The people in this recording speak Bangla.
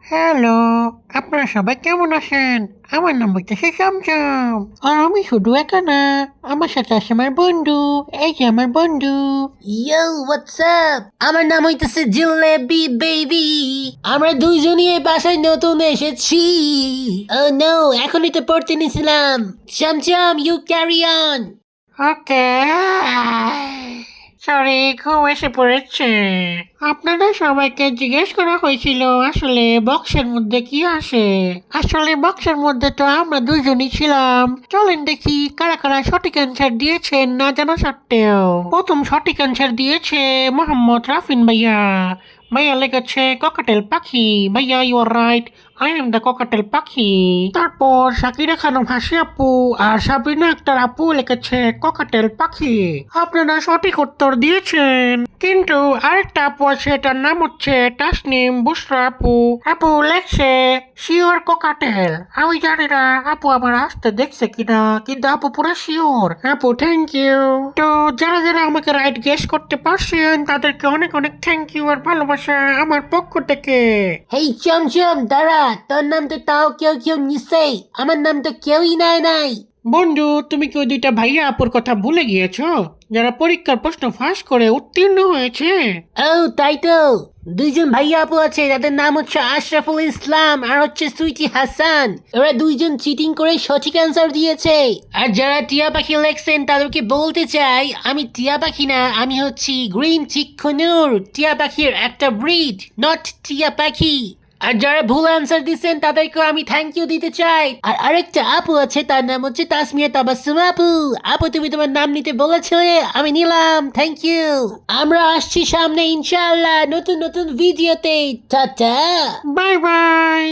হ্যালো, আপনারা সবাই কেমন আছেন? আমার নাম হইতেছে চমচম। আর আমি শুধু একা না, আমার সাথে আছে আমার বন্ধু। এই যে আমার বন্ধু। ইয়ো হোয়াটস আপ, আমার নাম হইতেছে জিলেবি বেবি। আমরা দুইজনই এই বাসায় নতুন এসেছি। ও নো, এখনই তো পড়তে নিছিলাম। Chomchom, you carry on. Okay. Sorry, ঘুম এসে পড়েছে। আপনাদের সবাইকে জিজ্ঞেস করা হয়েছিল আসলে বক্সের মধ্যে কি আসে। আসলে বক্সের মধ্যে তো আমরা দুইজনই ছিলাম। চলেন দেখি কারা কারা সঠিক অ্যান্সার দিয়েছেন না জানা সত্ত্বেও। প্রথম সঠিক অ্যান্সার দিয়েছে মোহাম্মদ রাফিন ভাইয়া। ভাইয়া লেগেছে ককাটেল পাখি। ভাইয়া you are right, I am the cockatiel পাখি। তারপর শাকিরা খানম হাসি আপু আর সাবিনা আক্তার আপু লিখেছে ককাটেল পাখি। আপনারা সঠিক উত্তর দিয়েছেন, কিন্তু আরেকটা আপু আছে, এটার নাম হচ্ছে তাসনিম বুসরা আপু। আপু লেখছে শিওর ককাটেল। আমি জানি না আপু আমার আসতে দেখছে কিনা, কিন্তু আপু পুরো শিওর। আপু থ্যাংক ইউ। তো যারা যারা আমাকে রাইট গেস করতে পারছেন তাদেরকে অনেক অনেক থ্যাংক ইউ আর ভালোবাসা আমার পক্ষ থেকে। হেই চমচম, দাঁড়া, তোর নাম তো তাও কেউ কেউ নিছে, আমার নাম তো কেউই নাই। বন্ধু, তুমি কি ওই দুইটা ভাইয়া আপুর কথা ভুলে গিয়েছো যারা পরীক্ষার প্রশ্ন ফাঁস করে উত্তীর্ণ হয়েছে? ও তাই তো, দুইজন ভাইয়া আপু আছে, তাদের নাম হচ্ছে আশরাফুল ইসলাম আর হচ্ছে সুইটি হাসান। ওরা দুইজন চিটিং করে সঠিক অ্যান্সার দিয়েছে। আর যারা টিয়া পাখি লেখছেন তাদেরকে বলতে চাই, আমি টিয়া পাখি না, আমি হচ্ছি গ্রিন চিকনুর, টিয়া পাখির একটা ব্রিড, নট টিয়া পাখি। আর যারা ভুল অ্যান্সার দিচ্ছেন তাদেরকে আমি থ্যাংক ইউ দিতে চাই। আর আরেকটা আপু আছে, তার নাম হচ্ছে তাসমিয়া তাবাসসুম আপু। আপু তুমি তোমার নাম নিতে বলেছিলে, আমি নিলাম, থ্যাংক ইউ। আমরা আসছি সামনে ইনশাআল্লাহ নতুন নতুন ভিডিওতে। টাটা। Bye bye.